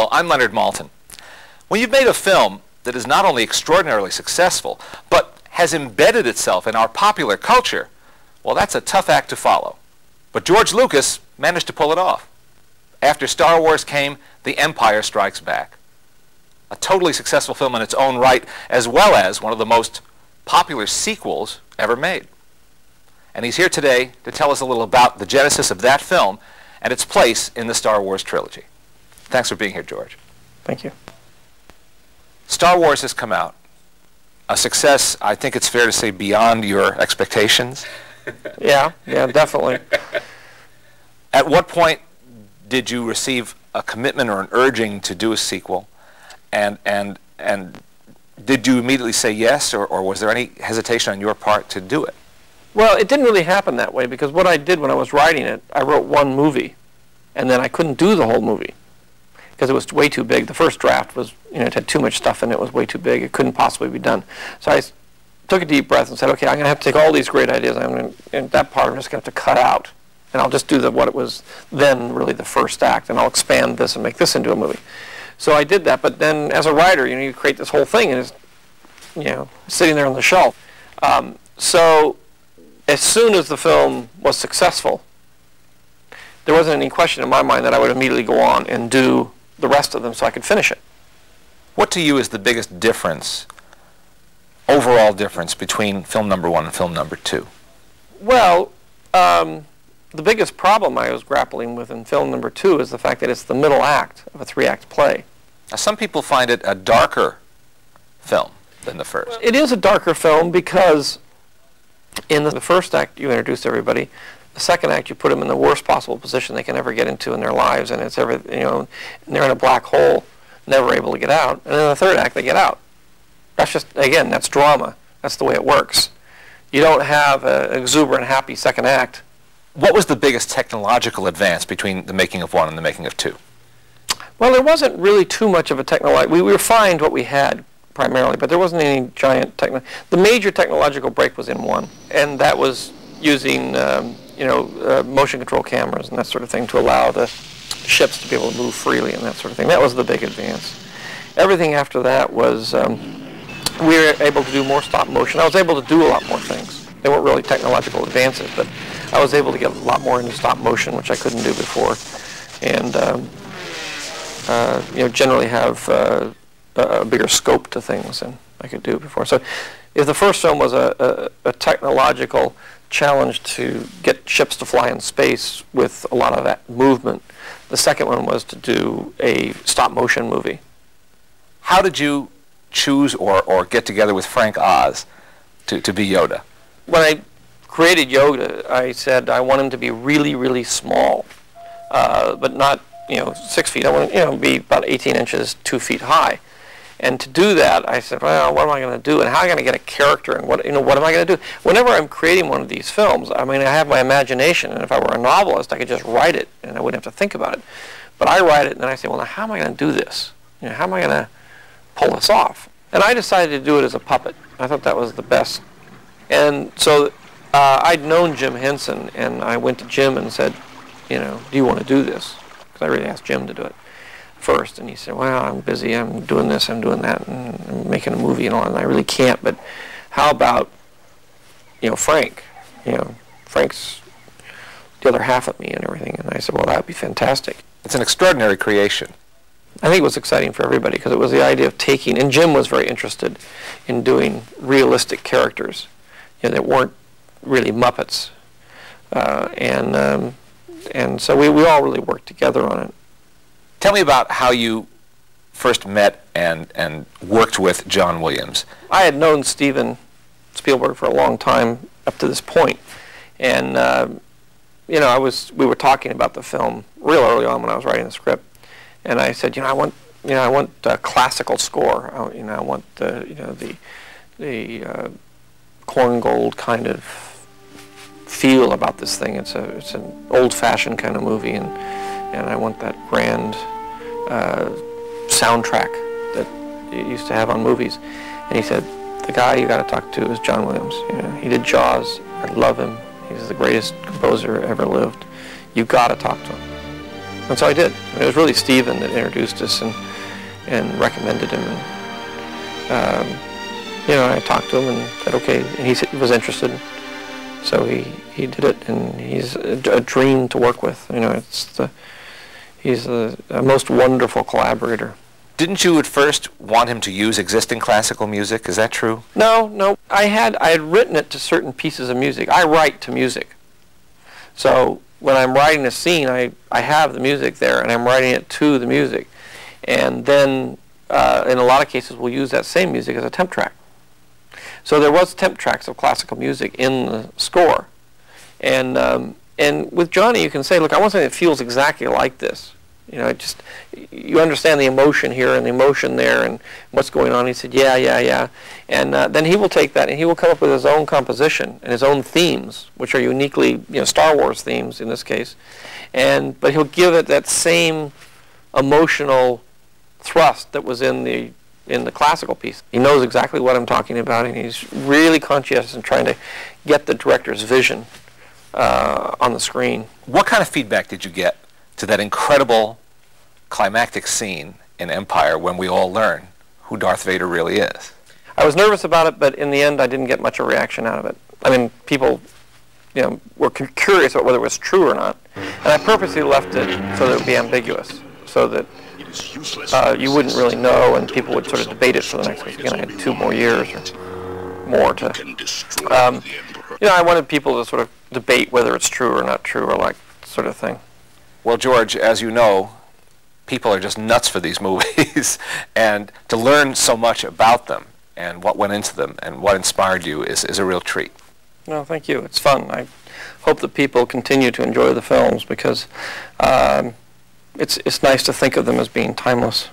Hello, I'm Leonard Maltin. When you've made a film that is not only extraordinarily successful, but has embedded itself in our popular culture, well, that's a tough act to follow. But George Lucas managed to pull it off. After Star Wars came The Empire Strikes Back. A totally successful film in its own right, as well as one of the most popular sequels ever made. And he's here today to tell us a little about the genesis of that film and its place in the Star Wars trilogy. Thanks for being here, George. Thank you. Star Wars has come out. A success, I think it's fair to say, beyond your expectations. Yeah, definitely. At what point did you receive a commitment or an urging to do a sequel? And did you immediately say yes, or was there any hesitation on your part to do it? Well, it didn't really happen that way, because what I did when I was writing it, I wrote one movie, and then I couldn't do the whole movie because it was way too big. The first draft was, it had too much stuff in it. It was way too big. It couldn't possibly be done. So I took a deep breath and said, okay, I'm going to have to take all these great ideas, and that part I'm just going to have to cut out, and I'll just do what it was then really the first act, and I'll expand this and make this into a movie. So I did that, but then as a writer, you create this whole thing, and it's, sitting there on the shelf. So as soon as the film was successful, there wasn't any question in my mind that I would immediately go on and do the rest of them so I could finish it. What to you is the biggest difference, overall difference, between film number one and film number two? Well, the biggest problem I was grappling with in film number two is the fact that it's the middle act of a three-act play. Now, some people find it a darker film than the first. Well, it is a darker film because in the first act you introduce everybody. The second act you put them in the worst possible position they can ever get into in their lives, and it's and they're in a black hole, never able to get out. And in the third act they get out. That's just, again, that's drama. That's the way it works. You don't have an exuberant, happy second act. What was the biggest technological advance between the making of one and the making of two? Well, there wasn't really too much of a technological. We refined what we had primarily, but there wasn't any giant technology. The major technological break was in one, and that was using motion control cameras and that sort of thing to allow the ships to be able to move freely and that sort of thing. That was the big advance. Everything after that was we were able to do more stop motion. I was able to do a lot more things. They weren't really technological advances, but I was able to get a lot more into stop motion, which I couldn't do before, and generally have a bigger scope to things than I could do before. So if the first film was a technological challenge to get ships to fly in space with a lot of that movement, the second one was to do a stop motion movie. How did you choose or get together with Frank Oz to be Yoda? When I created Yoda, I said I want him to be really, really small, but not 6 feet. I want him to be about 18 inches, 2 feet high. And to do that, I said, well, what am I going to do, and how am I going to get a character, and what am I going to do? Whenever I'm creating one of these films, I have my imagination, and if I were a novelist, I could just write it, and I wouldn't have to think about it. But I write it, and then I say, well, now how am I going to do this? How am I going to pull this off? And I decided to do it as a puppet. I thought that was the best. And so I'd known Jim Henson, and I went to Jim and said, do you want to do this? Because I really asked Jim to do it first, and he said, well, I'm busy, I'm doing this, I'm doing that, and I'm making a movie and all, and I really can't, but how about, Frank? Frank's the other half of me and everything. And I said, well, that would be fantastic. It's an extraordinary creation. I think it was exciting for everybody because it was the idea of taking, and Jim was very interested in doing realistic characters that weren't really Muppets. And so we all really worked together on it. Tell me about how you first met and worked with John Williams. I had known Steven Spielberg for a long time up to this point, and we were talking about the film real early on when I was writing the script, and I said, I want a classical score. I want the corn gold kind of feel about this thing. It's an old-fashioned kind of movie, and I want that grand soundtrack that you used to have on movies. And he said, the guy you got to talk to is John Williams. He did Jaws. I love him. He's the greatest composer ever lived. You got to talk to him. And so I did. It was really Stephen that introduced us and recommended him. And, you know, I talked to him and said, okay, and he was interested. So he did it, and he's a dream to work with. You know, he's a most wonderful collaborator. Didn't you at first want him to use existing classical music? Is that true? No. I had written it to certain pieces of music. I write to music. So when I'm writing a scene, I have the music there, and I'm writing it to the music. And then, in a lot of cases, we'll use that same music as a temp track. So there was temp tracks of classical music in the score. And with Johnny, you can say, look, I want something that feels exactly like this. You know, you understand the emotion here and the emotion there and what's going on. He said, yeah. And then he will take that and he will come up with his own composition and his own themes, which are uniquely, you know, Star Wars themes in this case. But he'll give it that same emotional thrust that was in the classical piece. He knows exactly what I'm talking about, and he's really conscientious in trying to get the director's vision on the screen. What kind of feedback did you get to that incredible climactic scene in Empire when we all learn who Darth Vader really is? I was nervous about it, but in the end I didn't get much of a reaction out of it. I mean, people, you know, were curious about whether it was true or not, and I purposely left it so that it would be ambiguous, so that you wouldn't really know, and people would sort of debate it for the next, because again, I had 2 more years or more to, you know, I wanted people to sort of debate whether it's true or not true, or like sort of thing. Well, George, as you know, people are just nuts for these movies, and to learn so much about them and what went into them and what inspired you is a real treat. No, thank you. It's fun. I hope that people continue to enjoy the films, because it's nice to think of them as being timeless.